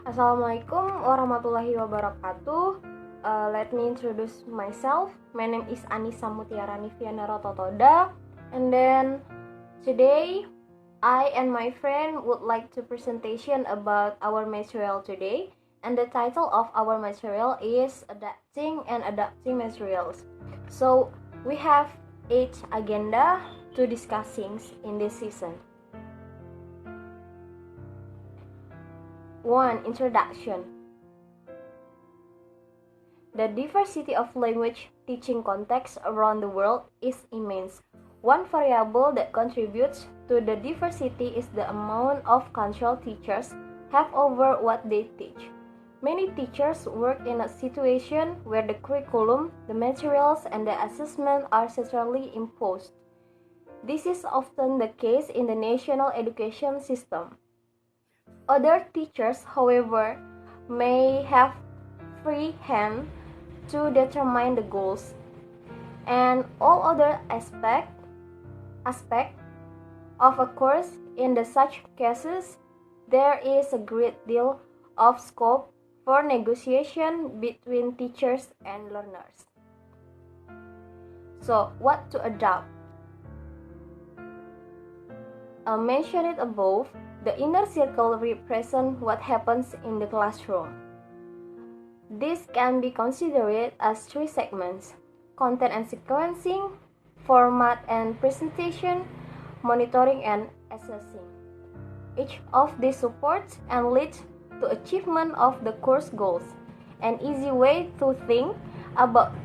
Assalamualaikum warahmatullahi wabarakatuh. Let me introduce myself. My name is Anissa Mutiara Niviana Rototoda. And then today, I and my friend would like to presentation about our material today. And the title of our material is Adapting and Adapting Materials. So we have 8 agenda to discussing in this season. 1. Introduction. The diversity of language teaching contexts around the world is immense. One variable that contributes to the diversity is the amount of control teachers have over what they teach. Many teachers work in a situation where the curriculum, the materials, and the assessment are centrally imposed. This is often the case in the national education system. Other teachers, however, may have free hand to determine the goals and all other aspect of a course. In such cases, there is a great deal of scope for negotiation between teachers and learners. So, what to adopt? Mentioned above, the inner circle represents what happens in the classroom. This can be considered as 3 segments: content and sequencing, format and presentation, monitoring and assessing. Each of these supports and leads to achievement of the course goals. An easy way to think about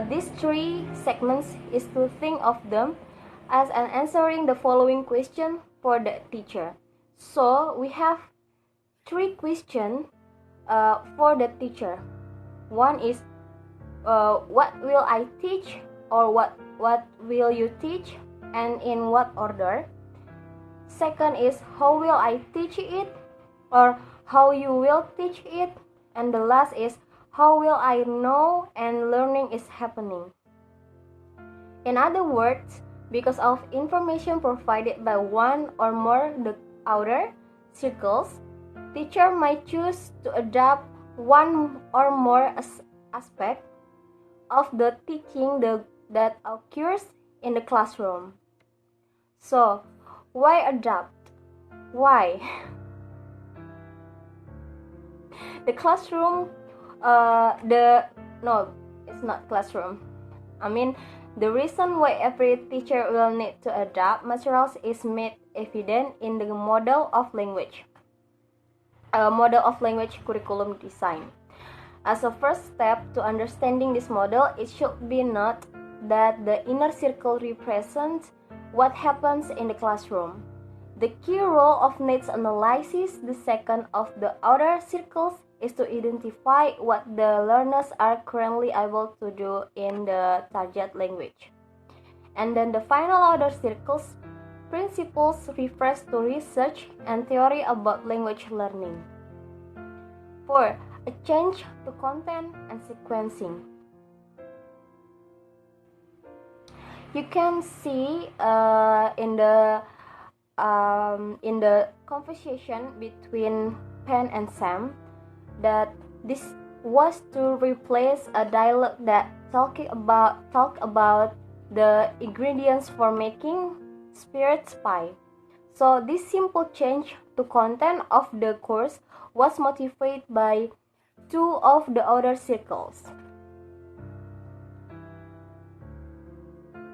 these 3 segments is to think of them as an answering the following question for the teacher. So we have 3 questions for the teacher. One is what will I teach, or what will you teach, and in what order. Second is how will I teach it, or how you will teach it. And the last is how will I know and learning is happening. In other words, because of information provided by one or more the outer circles, teacher might choose to adopt one or more aspect of the teaching that occurs in the classroom. So, why adopt? Why? The classroom, no, it's not classroom. The reason why every teacher will need to adapt materials is made evident in the model of language curriculum design. As a first step to understanding this model, it should be noted that the inner circle represents what happens in the classroom. The key role of needs analysis, the second of the outer circles, is to identify what the learners are currently able to do in the target language. And then the final outer circles principles refers to research and theory about language learning. 4. A change to content and sequencing. You can see in the conversation between Pen and Sam that this was to replace a dialogue that talk about the ingredients for making spirit pie. So this simple change to content of the course was motivated by 2 of the other circles.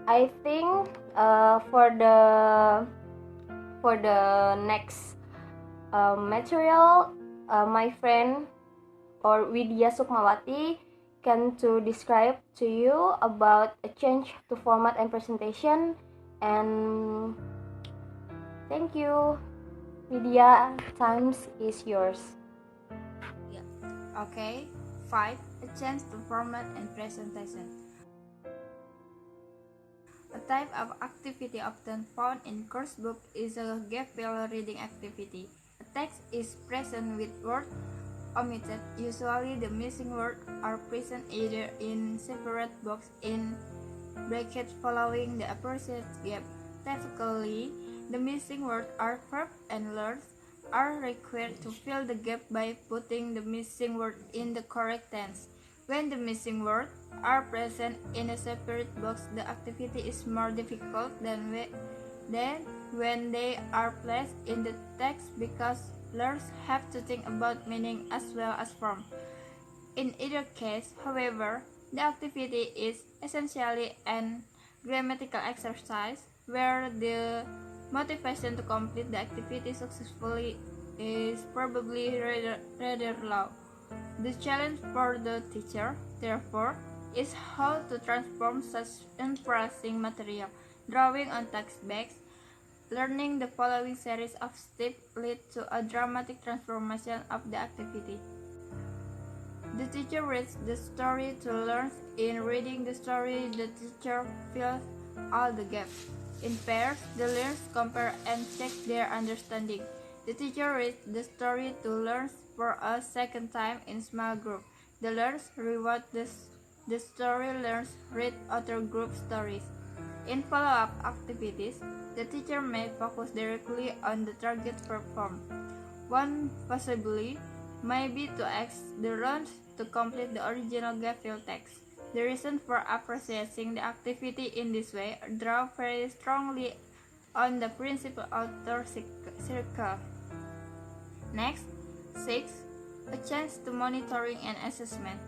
I think for the next material, my friend or Widya Sukmawati can to describe to you about a change to format and presentation. And thank you, Widya. Time is yours. Yeah. Okay. 5. A change to format and presentation. A type of activity often found in course book is a gap fill reading activity. A text is present with words omitted. Usually the missing words are present either in separate box in brackets following the appropriate gap. Typically, the missing words are verb and verbs. are required to fill the gap by putting the missing word in the correct tense. When the missing words are present in a separate box, the activity is more difficult than when they are placed in the text because learners have to think about meaning as well as form. In either case, however, the activity is essentially an grammatical exercise where the motivation to complete the activity successfully is probably rather low. The challenge for the teacher, therefore, is how to transform such embarrassing material. Drawing on textbooks, learning the following series of steps lead to a dramatic transformation of the activity. The teacher reads the story to learners. In reading the story, the teacher fills all the gaps. In pairs, the learners compare and check their understanding. The teacher reads the story to learners for a second time in small group. The learners reward the story learners read other group stories. In follow-up activities, the teacher may focus directly on the target performed. One possibility may be to ask the learners to complete the original gap-fill text. The reason for appreciating the activity in this way draw very strongly on the principle author circle. Next, 6. A chance to monitoring and assessment.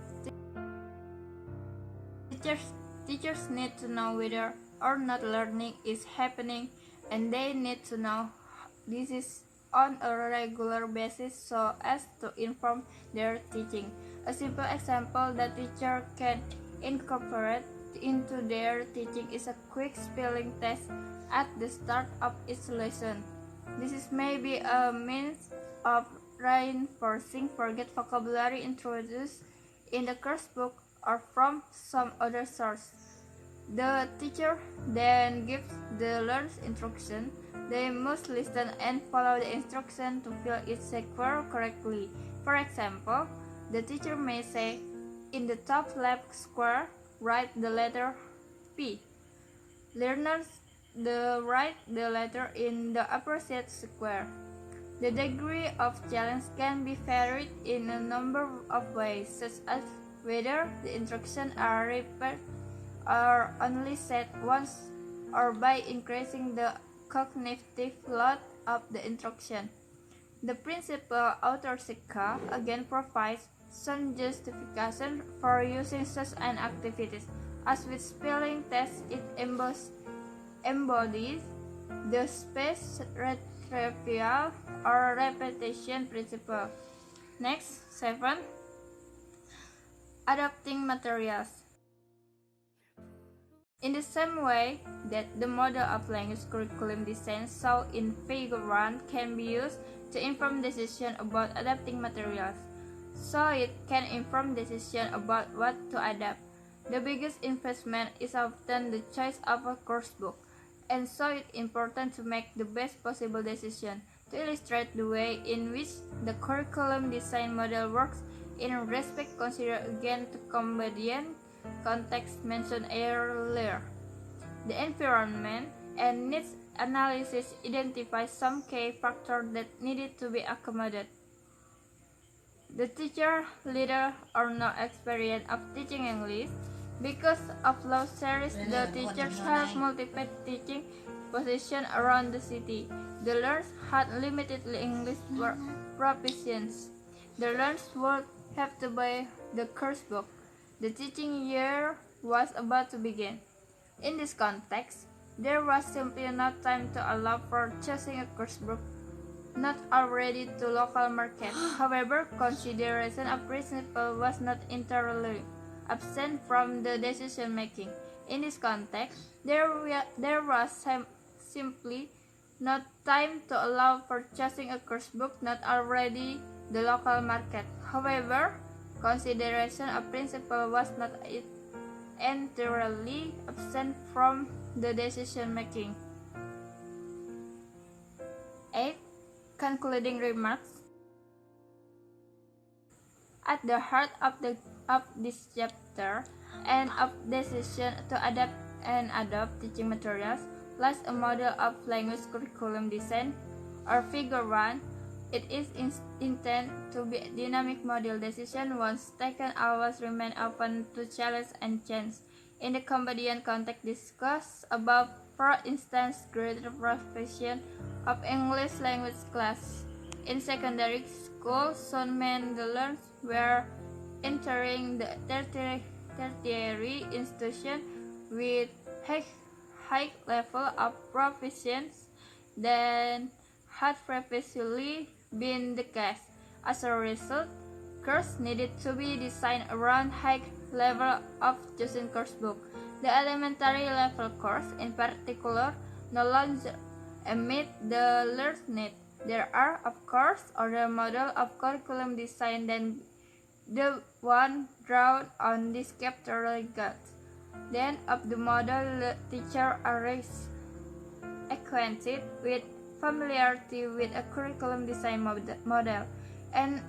Teachers need to know whether or not learning is happening, and they need to know this is on a regular basis so as to inform their teaching. A simple example that teacher can incorporate into their teaching is a quick spelling test at the start of each lesson. This is maybe a means of reinforcing forget vocabulary introduced in the course book or from some other source. The teacher then gives the learners instruction. They must listen and follow the instruction to fill each square correctly. For example, the teacher may say, in the top left square, write the letter P. Learners write the letter in the appropriate square. The degree of challenge can be varied in a number of ways, such as whether the instructions are repeated or only said once, or by increasing the cognitive load of the instruction. The principal author Sika again provides some justification for using such an activity. As with spelling tests, it embodies the space retrieval or repetition principle. Next, 7. Adapting materials. In the same way that the model of language curriculum design shown in Figure 1 can be used to inform decision about adapting materials, so it can inform decision about what to adapt. The biggest investment is often the choice of a course book, and so it's important to make the best possible decision. To illustrate the way in which the curriculum design model works in respect, consider again the combatant context mentioned earlier. The environment and needs analysis identifies some key factors that needed to be accommodated. The teacher, little or no experience of teaching English. Because of law series, the teachers have multiple teaching positions around the city. The learners had limited English proficiency. The learners would have to buy the course book. The teaching year was about to begin. In this context, there was simply no time to allow for choosing a course book not already to local market. However, consideration of principle was not entirely absent from the decision making. In this context, there was simply no time to allow for choosing a course book not already the local market. However, consideration of principle was not entirely absent from the decision making. 8. Concluding remarks. At the heart of this chapter and of decision to adapt and adopt teaching materials lies a model of language curriculum design, or Figure 1, It is intended to be a dynamic model. Decision once taken always remain open to challenge and change. In the Cambodian context discussed above, for instance, greater provision of English language class. In secondary school, soon meant the learners were entering the tertiary institution with high level of proficiency than had previously been the case. As a result, courses needed to be designed around high level of chosen course book. The elementary level course, in particular, no longer meet the learner's need. There are, of course, other models of curriculum design than the one drawn on this chapter guides. Then, of the model, the teacher is acquainted with familiarity with a curriculum design model and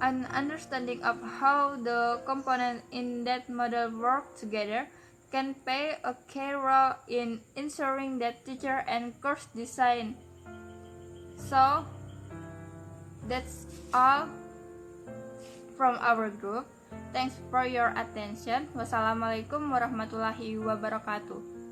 an understanding of how the components in that model work together can play a key role in ensuring that teacher and course design. So that's all from our group. Thanks for your attention. Wassalamualaikum warahmatullahi wabarakatuh.